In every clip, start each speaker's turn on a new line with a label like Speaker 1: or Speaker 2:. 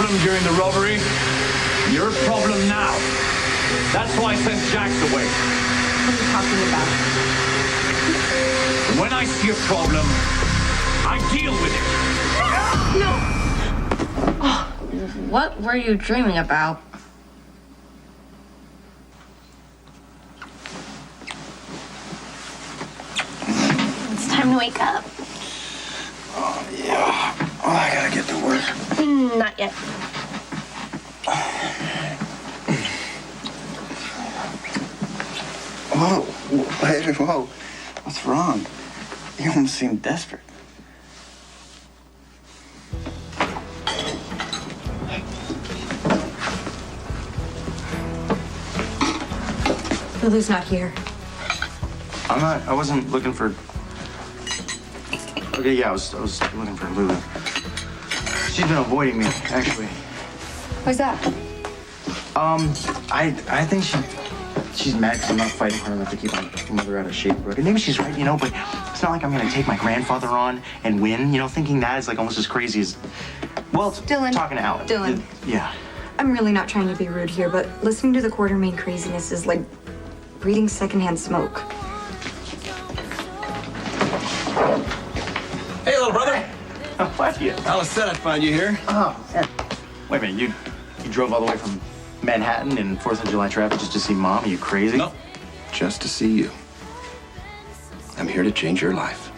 Speaker 1: problem during the robbery. You're a problem now. That's why I sent Jax away.
Speaker 2: What are you talking about?
Speaker 1: When I see a problem, I deal with it.
Speaker 2: No!
Speaker 3: Oh, what were you dreaming about?
Speaker 2: It's time to wake up.
Speaker 4: Oh, yeah. Oh, I gotta get to work.
Speaker 2: Not yet.
Speaker 4: Whoa. Hey, whoa. What's wrong? You almost seem desperate.
Speaker 5: Lulu's not here.
Speaker 4: I wasn't looking for... Okay, yeah, I was looking for Lulu. She's been avoiding me, actually.
Speaker 5: Why's that?
Speaker 4: I think she's mad because I'm not fighting hard enough to keep my mother out of Shady Brook. And maybe she's right, but it's not like I'm gonna take my grandfather on and win. Thinking that is like almost as crazy as, well,
Speaker 5: Dylan.
Speaker 4: talking to Alan.
Speaker 5: Dylan.
Speaker 4: Yeah.
Speaker 5: I'm really not trying to be rude here, but listening to the Quartermain craziness is like breathing secondhand smoke.
Speaker 6: Hey, little brother.
Speaker 4: What? Yeah.
Speaker 6: Alice said I'd find you here.
Speaker 4: Oh, man. Wait a minute, you drove all the way from Manhattan in 4th of July traffic just to see Mom? Are you crazy?
Speaker 6: No, just to see you. I'm here to change your life.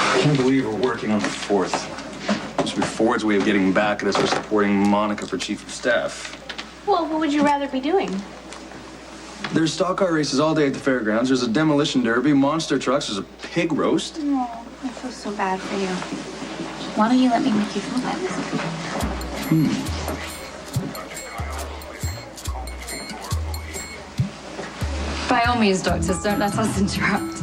Speaker 6: I can't believe we're working on the 4th. Must be Ford's way of getting back at us for supporting Monica for chief of staff.
Speaker 2: Well, what would you rather be doing?
Speaker 6: There's stock car races all day at the fairgrounds. There's a demolition derby, monster trucks. There's a pig roast.
Speaker 2: Oh, I feel so bad for you. Why don't you let me make you feel better?
Speaker 5: By all means, doctors, don't let us interrupt.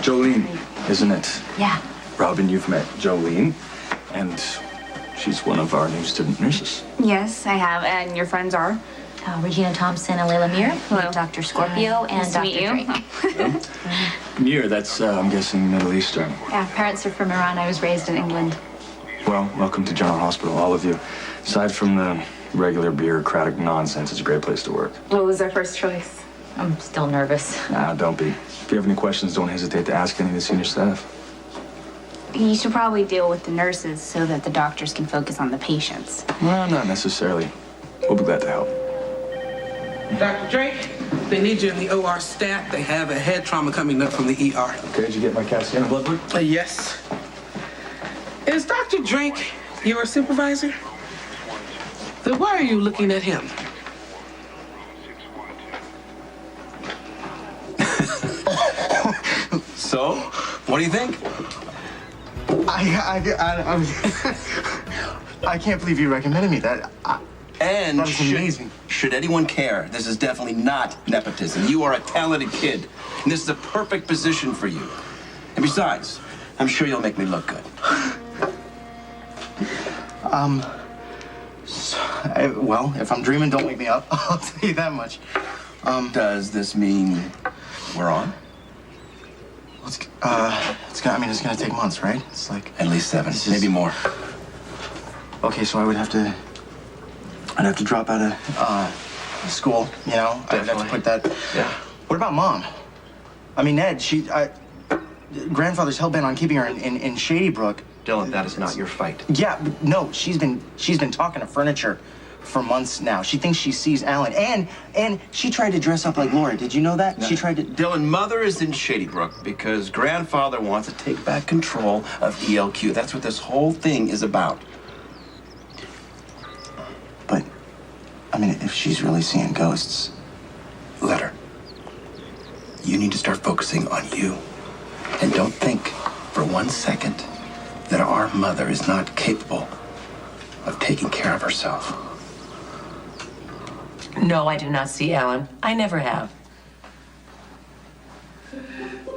Speaker 6: Jolene, isn't it?
Speaker 2: Yeah.
Speaker 6: Robin, you've met Jolene, and she's one of our new student nurses.
Speaker 2: Yes, I have. And your friends are?
Speaker 3: Regina Thompson and Layla Muir.
Speaker 2: Hello.
Speaker 3: Dr. Scorpio and
Speaker 2: Nice to
Speaker 3: Dr.
Speaker 2: meet you.
Speaker 3: Drake.
Speaker 6: Muir, that's, I'm guessing, Middle Eastern.
Speaker 2: Yeah, parents are from Iran. I was raised in England.
Speaker 6: Well, welcome to General Hospital, all of you. Aside from the regular bureaucratic nonsense, it's a great place to work.
Speaker 2: What was our first choice?
Speaker 3: I'm still nervous.
Speaker 6: Nah, don't be. If you have any questions, don't hesitate to ask any of the senior staff.
Speaker 2: You should probably deal with the nurses so that the doctors can focus on the patients.
Speaker 6: Well, not necessarily. We'll be glad to help.
Speaker 7: Dr. Drake, they need you in the OR staff. They have a head trauma coming up from the ER.
Speaker 6: Okay, did you get my CAT scan and blood work?
Speaker 7: Yes. Is Dr. Drake your supervisor? Then why are you looking at him?
Speaker 6: So, what do you think?
Speaker 4: I can't believe you recommended me. That was amazing.
Speaker 8: Should anyone care, this is definitely not nepotism. You are a talented kid, and this is a perfect position for you. And besides, I'm sure you'll make me look good.
Speaker 4: Well, if I'm dreaming, don't wake me up. I'll tell you that much.
Speaker 8: Does this mean we're on?
Speaker 4: It's gonna take months, right? It's like
Speaker 8: At least 7, maybe more.
Speaker 4: okay, so I'd have to drop out of school. I'd have to put that.
Speaker 6: Yeah.
Speaker 4: What about Mom? I mean, Ned. Grandfather's hell bent on keeping her in Shady Brook.
Speaker 9: Dylan, that is not your fight.
Speaker 4: Yeah, no, she's been talking to furniture for months now. She thinks she sees Alan, and she tried to dress up like Laura. Did you know that?
Speaker 8: No.
Speaker 4: She tried to.
Speaker 8: Dylan, Mother is in Shady Brook because grandfather wants to take back control of ELQ. That's what this whole thing is about.
Speaker 4: But, I mean, if she's really seeing ghosts,
Speaker 8: Let her. You need to start focusing on you. And don't think for 1 second that our mother is not capable of taking care of herself.
Speaker 9: No, I do not see Alan. I never have.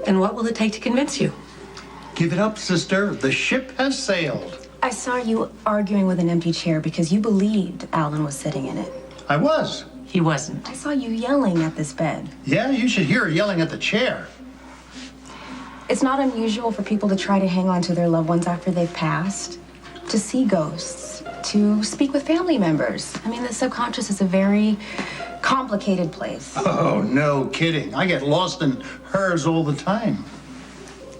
Speaker 9: And what will it take to convince you?
Speaker 10: Give it up, sister. The ship has sailed.
Speaker 5: I saw you arguing with an empty chair because you believed Alan was sitting in it.
Speaker 10: I was.
Speaker 9: He wasn't.
Speaker 5: I saw you yelling at this bed.
Speaker 10: Yeah, you should hear her yelling at the chair.
Speaker 5: It's not unusual for people to try to hang on to their loved ones after they've passed, to see ghosts, to speak with family members. I mean, the subconscious is a very complicated place.
Speaker 10: Oh, no kidding. I get lost in hers all the time.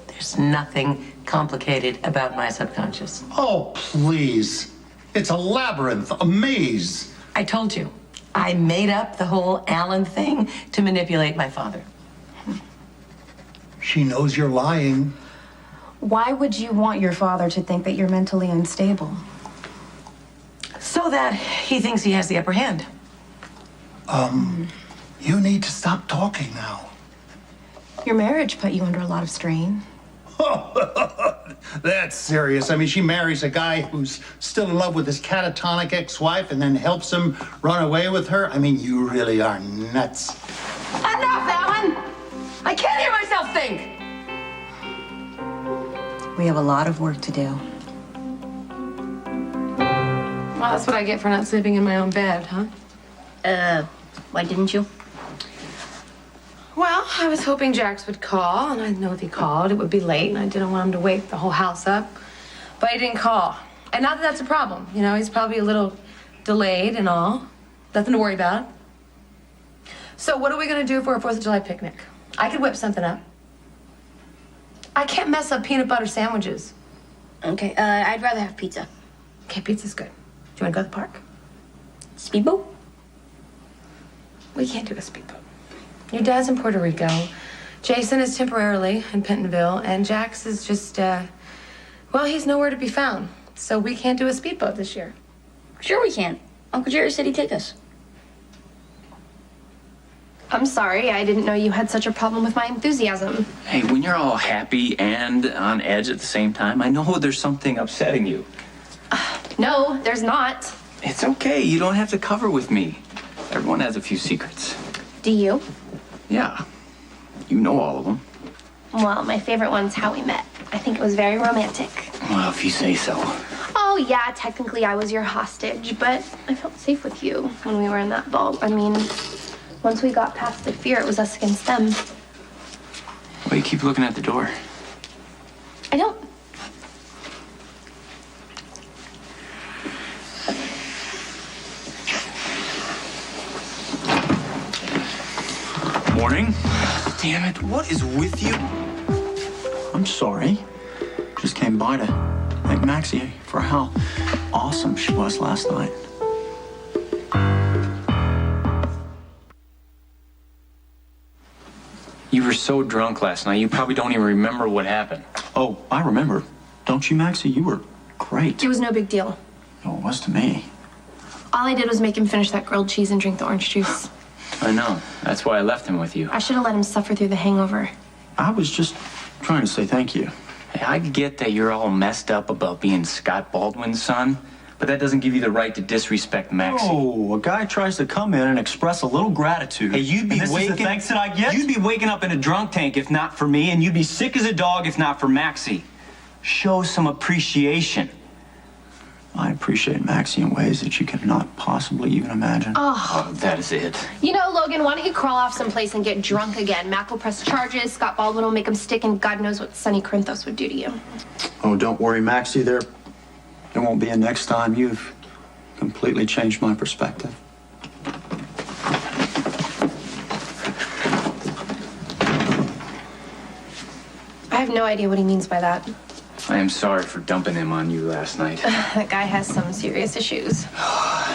Speaker 9: There's nothing complicated about my subconscious.
Speaker 10: Oh, please. It's a labyrinth, a maze.
Speaker 9: I told you, I made up the whole Alan thing to manipulate my father.
Speaker 10: She knows you're lying.
Speaker 5: Why would you want your father to think that you're mentally unstable?
Speaker 9: So that he thinks he has the upper hand.
Speaker 10: You need to stop talking now.
Speaker 5: Your marriage put you under a lot of strain.
Speaker 10: That's serious. I mean, she marries a guy who's still in love with his catatonic ex-wife and then helps him run away with her. I mean, you really are nuts.
Speaker 9: Enough, Alan! I can't hear myself think!
Speaker 5: We have a lot of work to do.
Speaker 3: Well, that's what I get for not sleeping in my own bed, huh?
Speaker 2: Why didn't you?
Speaker 3: Well, I was hoping Jax would call, and I know if he called, it would be late, and I didn't want him to wake the whole house up. But he didn't call. And not that that's a problem. You know, he's probably a little delayed and all. Nothing to worry about. So what are we gonna do for a 4th of July picnic? I could whip something up. I can't mess up peanut butter sandwiches.
Speaker 2: Okay, I'd rather have pizza.
Speaker 3: Okay, pizza's good. Do you wanna go to the park?
Speaker 2: Speedboat?
Speaker 3: We can't do a speedboat. Your dad's in Puerto Rico. Jason is temporarily in Pentonville, and Jax is just, well, he's nowhere to be found. So we can't do a speedboat this year.
Speaker 2: Sure we can. Uncle Jerry said he'd take us.
Speaker 11: I'm sorry, I didn't know you had such a problem with my enthusiasm.
Speaker 12: Hey, when you're all happy and on edge at the same time, I know there's something upsetting you.
Speaker 11: No, there's not.
Speaker 12: It's okay. You don't have to cover with me. Everyone has a few secrets.
Speaker 11: Do you?
Speaker 12: Yeah. You know all of them.
Speaker 11: Well, my favorite one's how we met. I think it was very romantic.
Speaker 12: Well, if you say so.
Speaker 11: Oh, yeah, technically I was your hostage, but I felt safe with you when we were in that vault. I mean, once we got past the fear, it was us against them.
Speaker 12: Well, you keep looking at the door.
Speaker 11: I don't.
Speaker 12: Morning. Damn it, what is with you?
Speaker 4: I'm sorry. Just came by to thank Maxie for how awesome she was last night.
Speaker 12: You were so drunk last night, you probably don't even remember what happened.
Speaker 4: Oh, I remember. Don't you, Maxie? You were great.
Speaker 11: It was no big deal.
Speaker 4: Oh, it was to me.
Speaker 11: All I did was make him finish that grilled cheese and drink the orange juice.
Speaker 12: I know. That's why I left him with you.
Speaker 11: I should have let him suffer through the hangover.
Speaker 4: I was just trying to say thank you.
Speaker 12: Hey, I get that you're all messed up about being Scott Baldwin's son, but that doesn't give you the right to disrespect Maxie.
Speaker 4: Oh, a guy tries to come in and express a little gratitude.
Speaker 13: Hey, you'd be waking. The thanks that I get? You'd be waking up in a drunk tank if not for me, and you'd be sick as a dog if not for Maxie. Show some appreciation.
Speaker 4: I appreciate Maxie in ways that you cannot possibly even imagine.
Speaker 12: Oh, that is it.
Speaker 11: You know, Logan, why don't you crawl off someplace and get drunk again? Mac will press charges, Scott Baldwin will make him stick, and God knows what Sonny Corinthos would do to you.
Speaker 4: Oh, don't worry, Maxie. There won't be a next time. You've completely changed my perspective.
Speaker 11: I have no idea what he means by that.
Speaker 12: I am sorry for dumping him on you last night.
Speaker 11: That guy has some serious issues.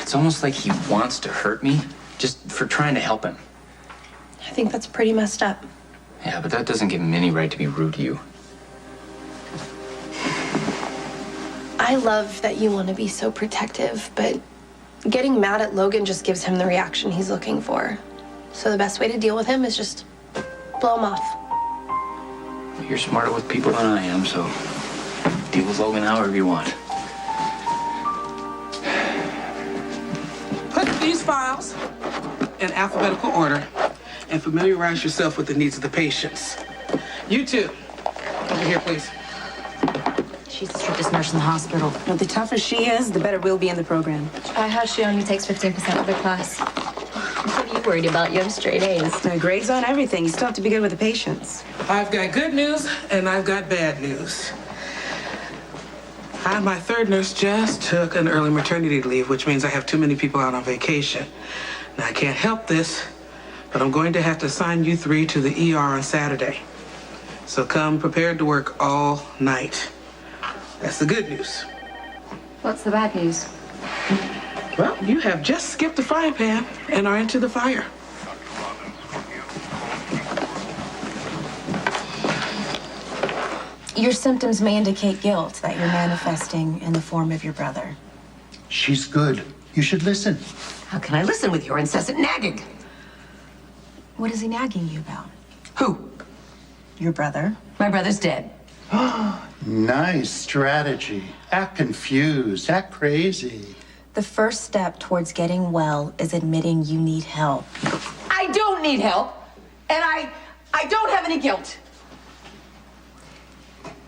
Speaker 12: It's almost like he wants to hurt me just for trying to help him.
Speaker 11: I think that's pretty messed up.
Speaker 12: Yeah, but that doesn't give him any right to be rude to you.
Speaker 11: I love that you want to be so protective, but getting mad at Logan just gives him the reaction he's looking for. So the best way to deal with him is just blow him off.
Speaker 12: You're smarter with people than I am, so deal with Logan however you want.
Speaker 7: Put these files in alphabetical order and familiarize yourself with the needs of the patients. You two, over here, please.
Speaker 5: She's the strictest nurse in the hospital.
Speaker 14: Well, the tougher she is, the better we'll be in the program.
Speaker 2: She only takes 15% of the class. What are you worried about? You have straight A's.
Speaker 14: No grades on everything. You still have to be good with the patients.
Speaker 7: I've got good news and I've got bad news. My third nurse just took an early maternity leave, which means I have too many people out on vacation. Now, I can't help this, but I'm going to have to assign you three to the ER on Saturday. So come prepared to work all night. That's the good news.
Speaker 2: What's the bad news?
Speaker 7: Well, you have just skipped the frying pan and are into the fire.
Speaker 5: Your symptoms may indicate guilt that you're manifesting in the form of your brother.
Speaker 10: She's good. You should listen.
Speaker 9: How can I listen with your incessant nagging?
Speaker 5: What is he nagging you about?
Speaker 9: Who?
Speaker 5: Your brother.
Speaker 9: My brother's dead.
Speaker 10: Nice strategy. Act confused. Act crazy.
Speaker 5: The first step towards getting well is admitting you need help.
Speaker 9: I don't need help, and I don't have any guilt.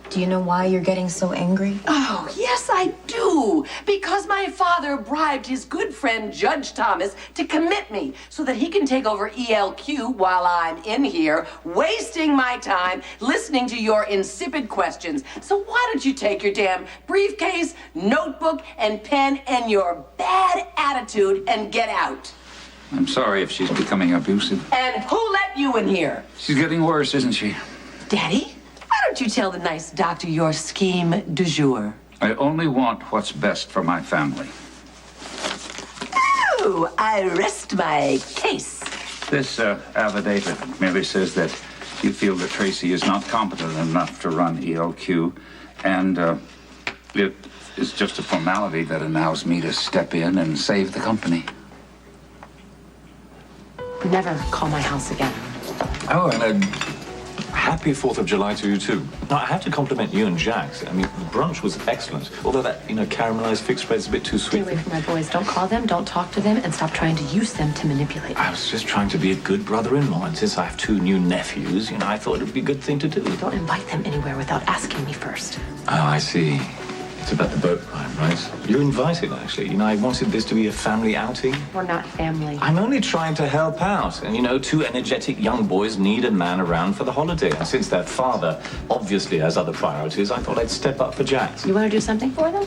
Speaker 5: Do you know why you're getting so angry?
Speaker 9: Oh, yes, I do. Because my father bribed his good friend, Judge Thomas, to commit me so that he can take over ELQ while I'm in here, wasting my time listening to your insipid questions. So why don't you take your damn briefcase, notebook, and pen and your bad attitude and get out?
Speaker 15: I'm sorry if she's becoming abusive.
Speaker 9: And who let you in here?
Speaker 15: She's getting worse, isn't she?
Speaker 9: Daddy? Why don't you tell the nice doctor your scheme du jour?
Speaker 15: I only want what's best for my family.
Speaker 9: Oh, I rest my case.
Speaker 15: This affidavit merely says that you feel that Tracy is not competent enough to run ELQ, and it is just a formality that allows me to step in and save the company.
Speaker 3: Never call my house again.
Speaker 16: Oh, and happy 4th of July to you, too. Now, I have to compliment you and Jax. I mean, the brunch was excellent. Although that, caramelized fig spread's a bit too sweet.
Speaker 3: Stay away from my boys. Don't call them, don't talk to them, and stop trying to use them to manipulate.
Speaker 16: I was just trying to be a good brother-in-law, and since I have 2 new nephews, I thought it'd be a good thing to do.
Speaker 3: Don't invite them anywhere without asking me first.
Speaker 16: Oh, I see. It's about the boat ride, right? You're invited, actually. I wanted this to be a family outing.
Speaker 3: We're not family.
Speaker 16: I'm only trying to help out. And, 2 energetic young boys need a man around for the holiday. And since their father obviously has other priorities, I thought I'd step up for Jax.
Speaker 3: You want to do something for them?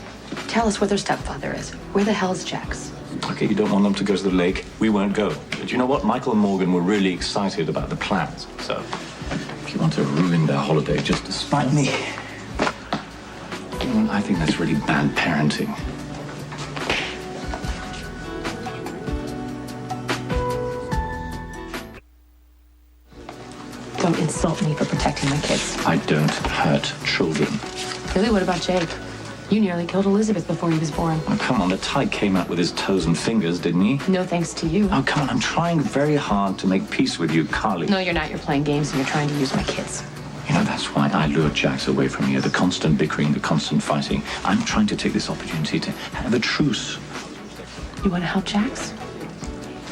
Speaker 3: Tell us where their stepfather is. Where the hell's Jax?
Speaker 16: Okay, you don't want them to go to the lake. We won't go. But you know what? Michael and Morgan were really excited about the plans. So, if you want to ruin their holiday just to spite me, I think that's really bad parenting.
Speaker 3: Don't insult me for protecting my kids.
Speaker 16: I don't hurt children.
Speaker 3: Really, what about Jake? You nearly killed Elizabeth before he was born.
Speaker 16: Oh, come on, the tyke came out with his toes and fingers, didn't he?
Speaker 3: No thanks to you.
Speaker 16: Oh, come on, I'm trying very hard to make peace with you, Carly.
Speaker 3: No, you're not. You're playing games and you're trying to use my kids.
Speaker 16: That's why I lured Jax away from you. The constant bickering, the constant fighting. I'm trying to take this opportunity to have a truce.
Speaker 3: You want to help Jax?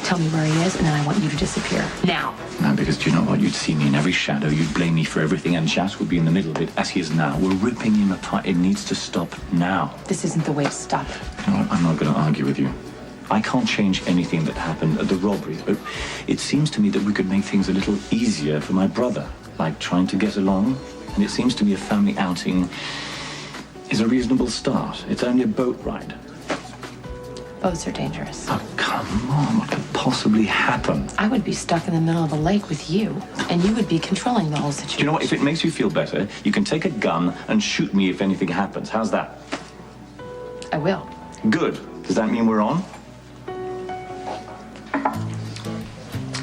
Speaker 3: Tell me where he is, and then I want you to disappear. Now.
Speaker 16: No, because do you know what? You'd see me in every shadow. You'd blame me for everything, and Jax would be in the middle of it, as he is now. We're ripping him apart. It needs to stop now.
Speaker 3: This isn't the way to stop it.
Speaker 16: You know what? I'm not going to argue with you. I can't change anything that happened at the robbery, but it seems to me that we could make things a little easier for my brother. Like trying to get along, and it seems to me a family outing is a reasonable start. It's only a boat ride.
Speaker 3: Boats are dangerous.
Speaker 16: Oh, come on. What could possibly happen?
Speaker 3: I would be stuck in the middle of a lake with you, and you would be controlling the whole situation.
Speaker 16: Do you know what? If it makes you feel better, you can take a gun and shoot me if anything happens. How's that?
Speaker 3: I will.
Speaker 16: Good. Does that mean we're on?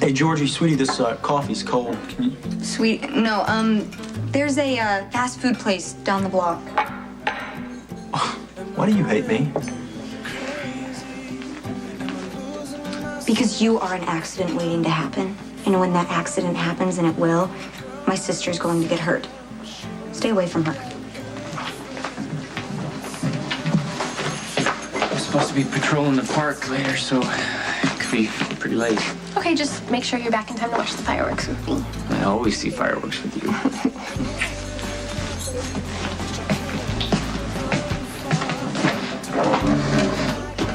Speaker 13: Hey, Georgie, sweetie, this coffee's cold. Can you...
Speaker 17: Sweet, no, there's a fast food place down the block.
Speaker 13: Why do you hate me?
Speaker 17: Because you are an accident waiting to happen. And when that accident happens, and it will, my sister's going to get hurt. Stay away from her.
Speaker 12: I'm supposed to be patrolling the park later, so it could be pretty late.
Speaker 11: Okay, just make sure you're back in time to watch the fireworks with me.
Speaker 12: I always see fireworks with you.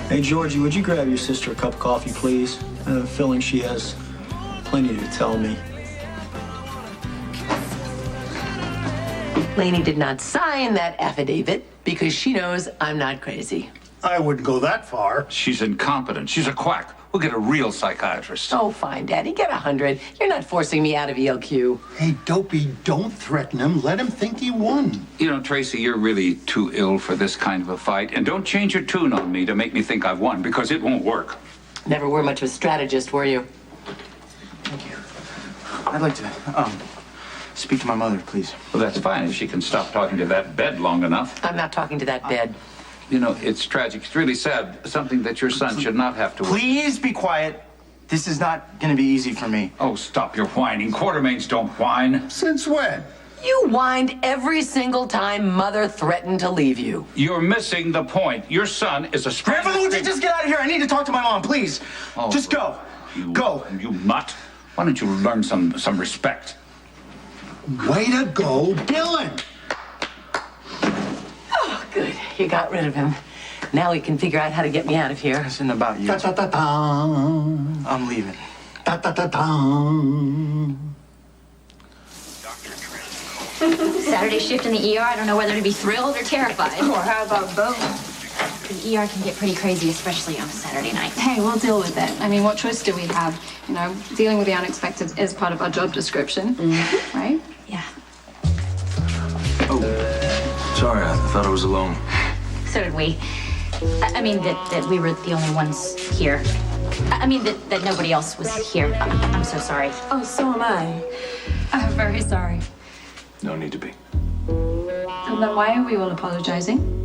Speaker 13: Hey, Georgie, would you grab your sister a cup of coffee, please? I have a feeling she has plenty to tell me.
Speaker 9: Lainey did not sign that affidavit because she knows I'm not crazy.
Speaker 10: I wouldn't go that far.
Speaker 15: She's incompetent. She's a quack. We'll get a real psychiatrist.
Speaker 9: Oh, fine, Daddy. Get 100. You're not forcing me out of ELQ.
Speaker 10: Hey, Dopey, don't threaten him. Let him think he won.
Speaker 15: You know, Tracy, you're really too ill for this kind of a fight. And don't change your tune on me to make me think I've won, because it won't work.
Speaker 9: Never were much of a strategist, were you?
Speaker 4: I'd like to, speak to my mother, please.
Speaker 15: Well, that's fine if she can stop talking to that bed long enough.
Speaker 9: I'm not talking to that bed.
Speaker 15: You know, it's tragic. It's really sad. Something that your son should not have to...
Speaker 4: Please be quiet. This is not going to be easy for me.
Speaker 15: Oh, stop your whining. Quartermains don't whine.
Speaker 10: Since when?
Speaker 9: You whined every single time Mother threatened to leave you.
Speaker 15: You're missing the point. Your son is a...
Speaker 4: Grandfather, would you just get out of here? I need to talk to my mom, please.
Speaker 15: Oh,
Speaker 4: just go. Go.
Speaker 15: You mutt. Why don't you learn some respect?
Speaker 10: Way to go, Dylan.
Speaker 9: Oh, good. You got rid of him. Now we can figure out how to get me out of here.
Speaker 4: This isn't about you.
Speaker 10: Ta-ta-ta-ta.
Speaker 4: I'm leaving.
Speaker 10: Ta-ta-ta-ta.
Speaker 18: Saturday shift in the ER, I don't know whether to be thrilled or terrified.
Speaker 2: Or how about both?
Speaker 18: The ER can get pretty crazy, especially on a Saturday night.
Speaker 19: Hey, we'll deal with it. I mean, what choice do we have? You know, dealing with the unexpected is part of our job description, right?
Speaker 18: Yeah.
Speaker 6: Oh, sorry, I thought I was alone.
Speaker 18: So did we. I mean, that we were the only ones here. I mean, that nobody else was here. I'm so sorry.
Speaker 3: Oh, so am I.
Speaker 19: I'm very sorry.
Speaker 6: No need to be.
Speaker 19: And then why are we all apologizing?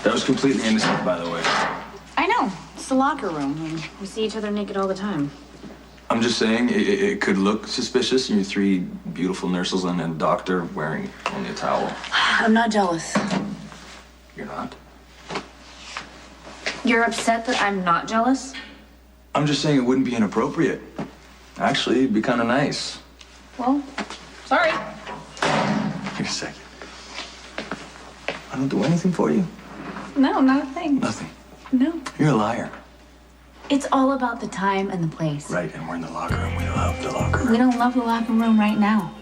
Speaker 6: That was completely innocent, by the way.
Speaker 18: I know. It's the locker room. And we see each other naked all the time.
Speaker 6: I'm just saying, it could look suspicious. You're three beautiful nurses and a doctor wearing only a towel.
Speaker 18: I'm not jealous.
Speaker 6: You're not?
Speaker 18: You're upset that I'm not jealous?
Speaker 6: I'm just saying it wouldn't be inappropriate. Actually, it'd be kind of nice.
Speaker 18: Well, sorry.
Speaker 6: Wait a second. I don't do anything for you?
Speaker 19: No, not a thing.
Speaker 6: Nothing.
Speaker 19: No.
Speaker 6: You're a liar.
Speaker 18: It's all about the time and the place.
Speaker 6: Right, and we're in the locker room. We love the locker room.
Speaker 18: We don't love the locker room right now.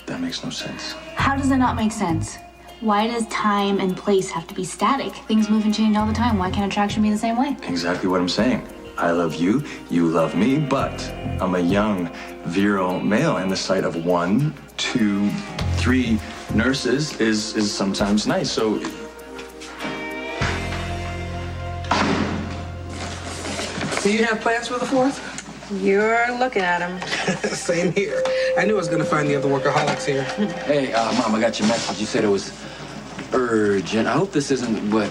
Speaker 6: That makes no sense.
Speaker 18: How does that not make sense? Why does time and place have to be static? Things move and change all the time. Why can't attraction be the same way?
Speaker 6: Exactly what I'm saying. I love you, you love me, but I'm a young, virile male, and the sight of 1, 2, 3 nurses is sometimes nice. So
Speaker 7: Do you have plans for the 4th?
Speaker 14: You're looking at him.
Speaker 7: Same here. I knew I was going to find the other workaholics here.
Speaker 12: Hey, Mom, I got your message. You said it was urgent. I hope this isn't what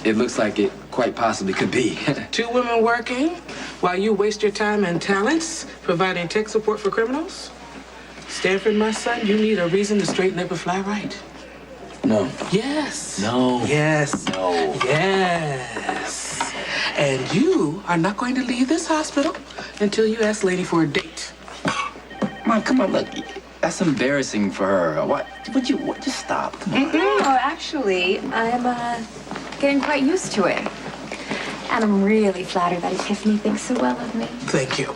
Speaker 12: it looks like it quite possibly could be.
Speaker 7: 2 women working while you waste your time and talents providing tech support for criminals? Stanford, my son, you need a reason to straighten up and fly right.
Speaker 12: No.
Speaker 7: Yes.
Speaker 12: No.
Speaker 7: Yes.
Speaker 12: No.
Speaker 7: Yes. And you are not going to leave this hospital until you ask Lady for a date.
Speaker 12: Mom, come on, look. That's embarrassing for her. What? Just stop. Come on.
Speaker 19: No, actually, I'm getting quite used to it. And I'm really flattered that Epiphany thinks so well of me.
Speaker 7: Thank you.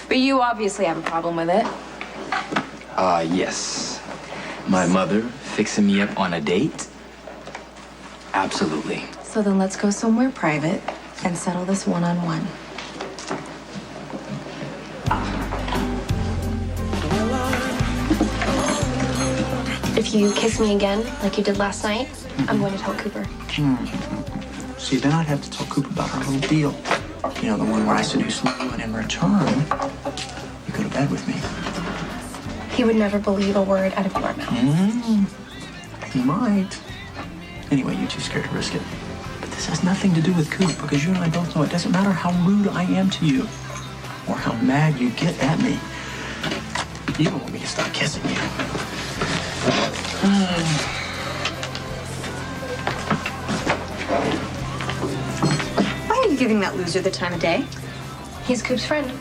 Speaker 19: But you obviously have a problem with it.
Speaker 12: Yes. My mother fixing me up on a date? Absolutely.
Speaker 19: So
Speaker 11: So then let's go somewhere private and settle this one-on-one. If you kiss me again, like you did last night, I'm going to tell Cooper.
Speaker 4: See, then I'd have to tell Cooper about our little deal. You know, the one where I seduced Lou, and in return, you go to bed with me.
Speaker 11: He would never believe a word out of your mouth.
Speaker 4: He might. Anyway, you're too scared to risk it. But this has nothing to do with Coop, because you and I both know it doesn't matter how rude I am to you or how mad you get at me. You don't want me to stop kissing you.
Speaker 17: Why are you giving that loser the time of day?
Speaker 11: He's Coop's friend.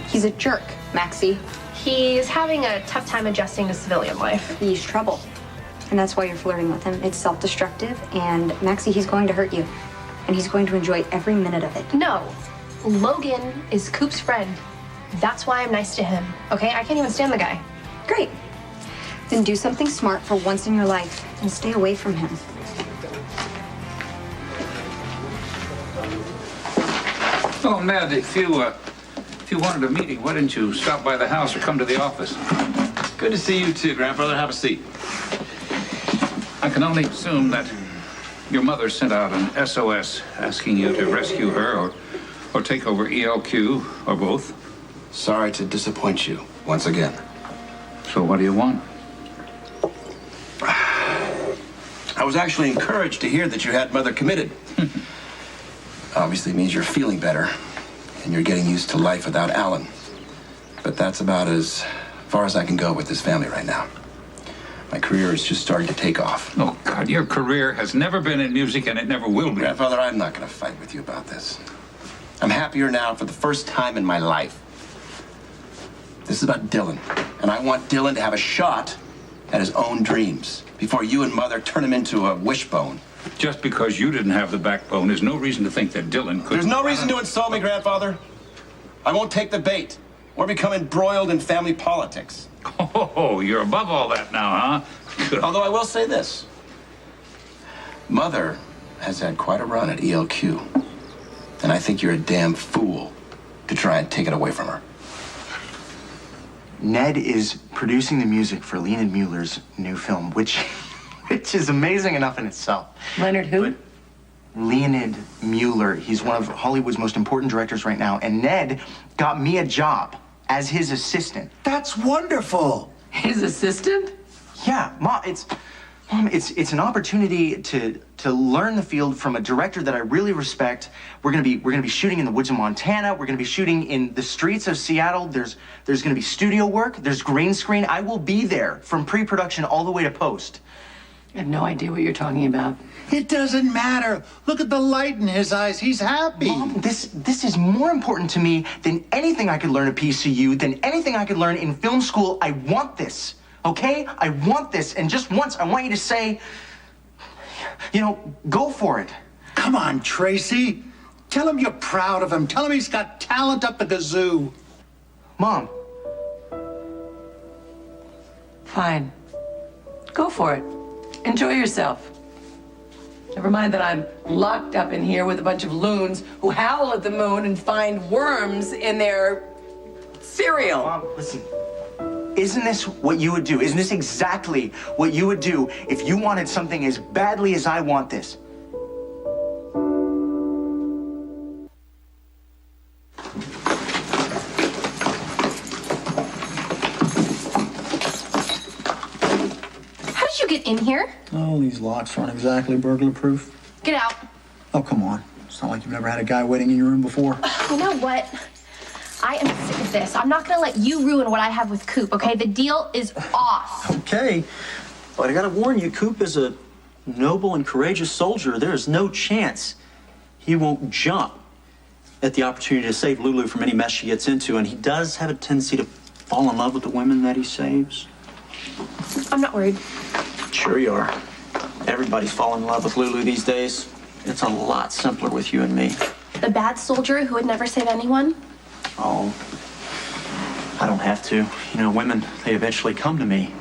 Speaker 17: He's a jerk, Maxie.
Speaker 11: He's having a tough time adjusting to civilian life.
Speaker 17: He's trouble. And that's why you're flirting with him. It's self-destructive, and Maxie, he's going to hurt you. And he's going to enjoy every minute of it.
Speaker 11: No. Logan is Coop's friend. That's why I'm nice to him, okay? I can't even stand the guy.
Speaker 17: Great. Then do something smart for once in your life and stay away from him.
Speaker 15: Oh, Ned, if you wanted a meeting, why didn't you stop by the house or come to the office?
Speaker 8: Good to see you too, Grandfather. Have a seat.
Speaker 15: I can only assume that your mother sent out an SOS asking you to rescue her or take over ELQ, or both.
Speaker 8: Sorry to disappoint you once again.
Speaker 15: So what do you want?
Speaker 8: I was actually encouraged to hear that you had Mother committed. Obviously means you're feeling better and you're getting used to life without Alan. But that's about as far as I can go with this family right now. My career is just starting to take off.
Speaker 15: Oh, God, your career has never been in music and it never will be.
Speaker 8: Grandfather, I'm not going to fight with you about this. I'm happier now for the first time in my life. This is about Dylan, and I want Dylan to have a shot at his own dreams before you and Mother turn him into a wishbone.
Speaker 15: Just because you didn't have the backbone is no reason to think that Dylan could...
Speaker 8: There's no reason to insult me, Grandfather. I won't take the bait or become embroiled in family politics.
Speaker 15: Oh, you're above all that now, huh? Good.
Speaker 8: Although I will say this. Mother has had quite a run at ELQ, and I think you're a damn fool to try and take it away from her.
Speaker 4: Ned is producing the music for Leonard Mueller's new film, which is amazing enough in itself.
Speaker 9: Leonard who?
Speaker 4: But Leonard Mueller. He's one of Hollywood's most important directors right now, and Ned got me a job as his assistant.
Speaker 10: That's wonderful.
Speaker 9: His assistant?
Speaker 4: Yeah, Mom, it's an opportunity to learn the field from a director that I really respect. We're gonna be shooting in the woods of Montana. We're gonna be shooting in the streets of Seattle. There's gonna be studio work. There's green screen. I will be there from pre-production all the way to post.
Speaker 9: I have no idea what you're talking about.
Speaker 10: It doesn't matter. Look at the light in his eyes. He's happy.
Speaker 4: Mom, this is more important to me than anything I could learn at PCU, than anything I could learn in film school. I want this, okay? I want this, and just once, I want you to say, go for it.
Speaker 10: Come on, Tracy. Tell him you're proud of him. Tell him he's got talent up the kazoo.
Speaker 4: Mom.
Speaker 9: Fine. Go for it. Enjoy yourself. Never mind that I'm locked up in here with a bunch of loons who howl at the moon and find worms in their cereal.
Speaker 4: Mom, listen. Isn't this what you would do? Isn't this exactly what you would do if you wanted something as badly as I want this?
Speaker 11: How did you get in here?
Speaker 20: Oh, these locks aren't exactly burglar-proof.
Speaker 11: Get out.
Speaker 20: Oh, come on. It's not like you've never had a guy waiting in your room before.
Speaker 11: You know what? I am sick of this. I'm not gonna let you ruin what I have with Coop, okay? The deal is off.
Speaker 20: Okay, but I gotta warn you, Coop is a noble and courageous soldier. There's no chance he won't jump at the opportunity to save Lulu from any mess she gets into, and he does have a tendency to fall in love with the women that he saves.
Speaker 11: I'm not worried.
Speaker 20: Sure you are. Everybody's falling in love with Lulu these days. It's a lot simpler with you and me.
Speaker 11: The bad soldier who would never save anyone?
Speaker 20: Oh, I don't have to. You know, women, they eventually come to me.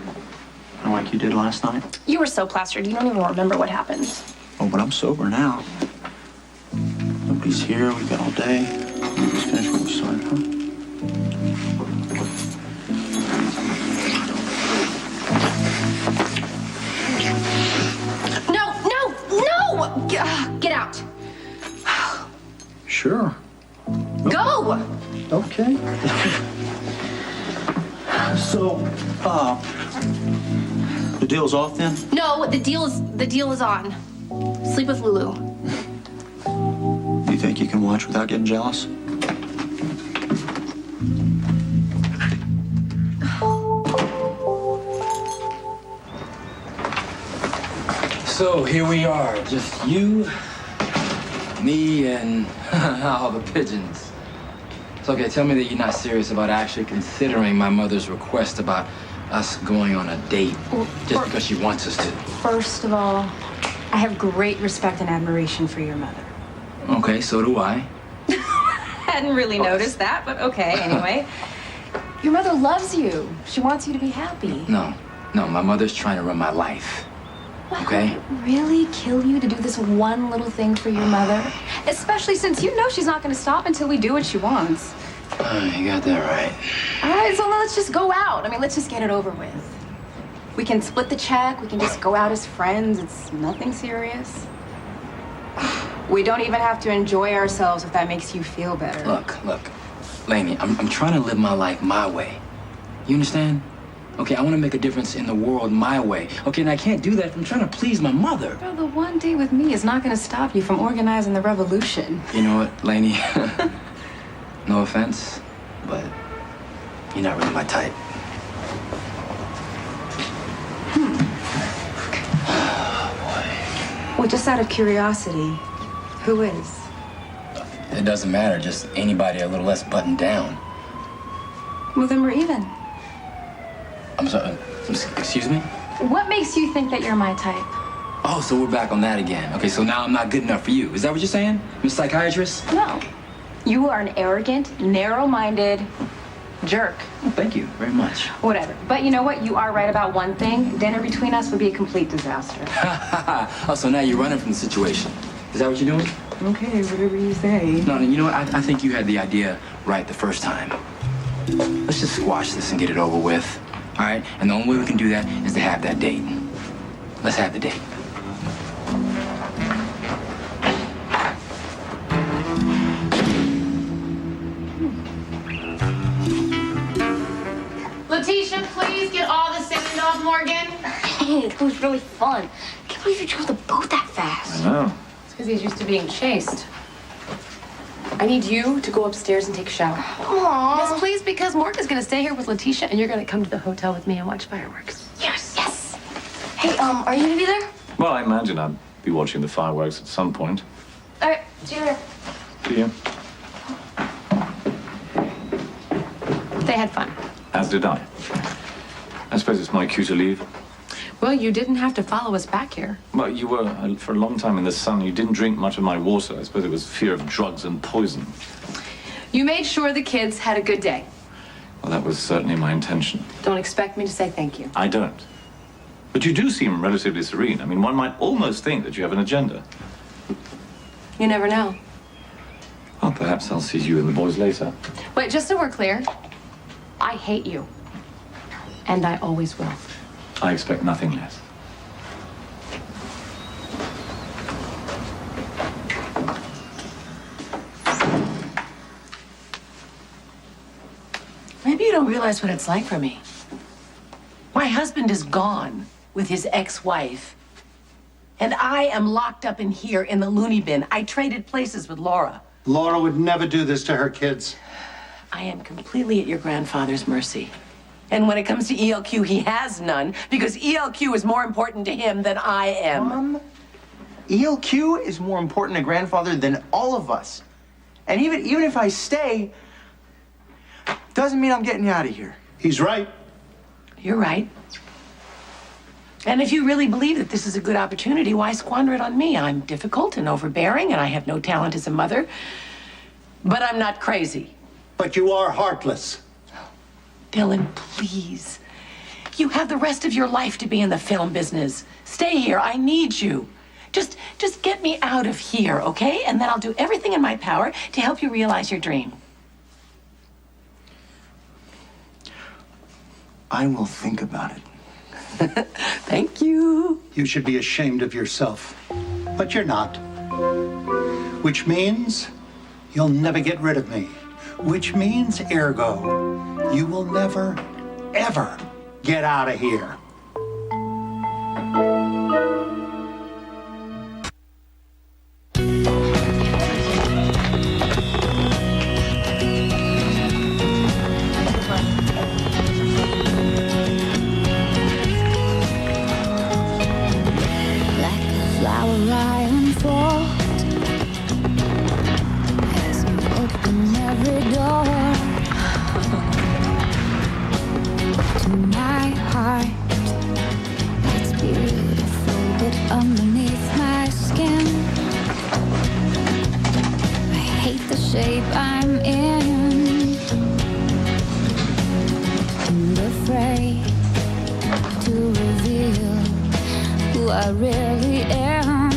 Speaker 20: Like you did last night.
Speaker 11: You were so plastered, you don't even remember what happened.
Speaker 20: Oh, but I'm sober now. Nobody's here. We've got all day. Let's finish what we started, huh?
Speaker 3: No! Get out.
Speaker 20: Sure.
Speaker 3: Go!
Speaker 20: Okay. So, the deal's off then?
Speaker 11: No, the deal is on. Sleep with Lulu.
Speaker 20: You think you can watch without getting jealous?
Speaker 12: So here we are, just you, me, and all the pigeons. It's okay, tell me that you're not serious about actually considering my mother's request about us going on a date just because she wants us to.
Speaker 2: First of all, I have great respect and admiration for your mother.
Speaker 12: Okay, so do I.
Speaker 2: Hadn't really noticed that, but okay, anyway. Your mother loves you. She wants you to be happy.
Speaker 12: No, my mother's trying to run my life. Okay?
Speaker 2: Really kill you to do this one little thing for your mother? Especially since you know she's not going to stop until we do what she wants.
Speaker 12: You got that right.
Speaker 2: All right, so let's just go out. I mean, let's just get it over with. We can split the check. We can just go out as friends. It's nothing serious. We don't even have to enjoy ourselves if that makes you feel better.
Speaker 12: Look, Lainey, I'm trying to live my life my way. You understand? Okay, I want to make a difference in the world my way. Okay, and I can't do that if I'm trying to please my mother.
Speaker 2: Well, the one day with me is not going to stop you from organizing the revolution.
Speaker 12: You know what, Lainey? No offense, but you're not really my type.
Speaker 2: Well, just out of curiosity, who is?
Speaker 12: It doesn't matter, just anybody a little less buttoned down.
Speaker 2: Well, then we're even.
Speaker 12: I'm sorry, excuse me?
Speaker 2: What makes you think that you're my type?
Speaker 12: Oh, so we're back on that again. Okay, so now I'm not good enough for you. Is that what you're saying, Miss Psychiatrist?
Speaker 2: No. You are an arrogant, narrow-minded jerk.
Speaker 12: Well, thank you very much.
Speaker 2: Whatever. But you know what? You are right about one thing. Dinner between us would be a complete disaster.
Speaker 12: Oh, so now you're running from the situation. Is that what you're doing?
Speaker 2: Okay, whatever you say.
Speaker 12: No, you know what? I think you had the idea right the first time. Let's just squash this and get it over with. All right? And the only way we can do that is to have that date. Let's have the date.
Speaker 3: Letitia, please get all the sand off Morgan.
Speaker 18: Hey, it was really fun. I can't believe you drove the boat that fast.
Speaker 16: I know.
Speaker 3: It's because he's used to being chased. I need you to go upstairs and take a shower.
Speaker 18: Aww.
Speaker 3: Yes, please, because Morgan's gonna stay here with Letitia and you're gonna come to the hotel with me and watch fireworks.
Speaker 18: Yes. Yes. Hey, are you gonna be there?
Speaker 16: Well, I imagine I'd be watching the fireworks at some point.
Speaker 18: All right, see you later.
Speaker 16: See you.
Speaker 3: They had fun.
Speaker 16: As did I. I suppose it's my cue to leave.
Speaker 3: Well, you didn't have to follow us back here.
Speaker 16: Well, you were for a long time in the sun. You didn't drink much of my water. I suppose it was fear of drugs and poison.
Speaker 3: You made sure the kids had a good day.
Speaker 16: Well, that was certainly my intention.
Speaker 3: Don't expect me to say thank you.
Speaker 16: I don't. But you do seem relatively serene. I mean, one might almost think that you have an agenda.
Speaker 3: You never know.
Speaker 16: Well, perhaps I'll see you and the boys later.
Speaker 3: Wait, just so we're clear, I hate you. And I always will.
Speaker 16: I expect nothing less.
Speaker 9: Maybe you don't realize what it's like for me. My husband is gone with his ex-wife. And I am locked up in here in the loony bin. I traded places with Laura.
Speaker 10: Laura would never do this to her kids.
Speaker 9: I am completely at your grandfather's mercy. And when it comes to ELQ, he has none, because ELQ is more important to him than I am.
Speaker 4: Mom, ELQ is more important to grandfather than all of us. And even if I stay, doesn't mean I'm getting you out of here.
Speaker 10: He's right.
Speaker 9: You're right. And if you really believe that this is a good opportunity, why squander it on me? I'm difficult and overbearing, and I have no talent as a mother. But I'm not crazy.
Speaker 10: But you are heartless.
Speaker 9: Dylan, please. You have the rest of your life to be in the film business. Stay here. I need you. Just get me out of here, okay? And then I'll do everything in my power to help you realize your dream.
Speaker 4: I will think about it.
Speaker 9: Thank you.
Speaker 10: You should be ashamed of yourself, but you're not. Which means you'll never get rid of me. Which means, ergo, you will never, ever get out of here.
Speaker 21: Underneath my skin, I hate the shape I'm in, and afraid to reveal who I really am.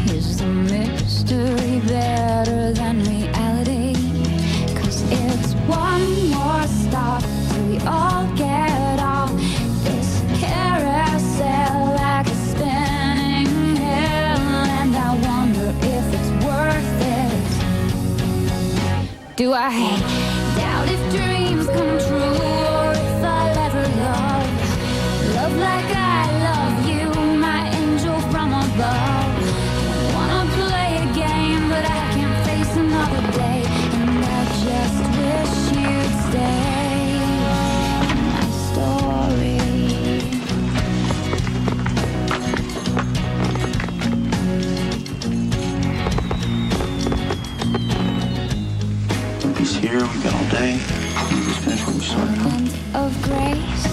Speaker 21: Is the mystery better than reality? 'Cause it's one more stop till we all get off this carousel like a spinning hell, and I wonder if it's worth it. Do I doubt if dreams come true, or if I'll ever love like I love you, my angel from above? I wanna play a game, but I can't face another day, and I just wish you'd stay in my story.
Speaker 8: He's here, we've got all day. We'll just finish what we started on.
Speaker 21: Of grace.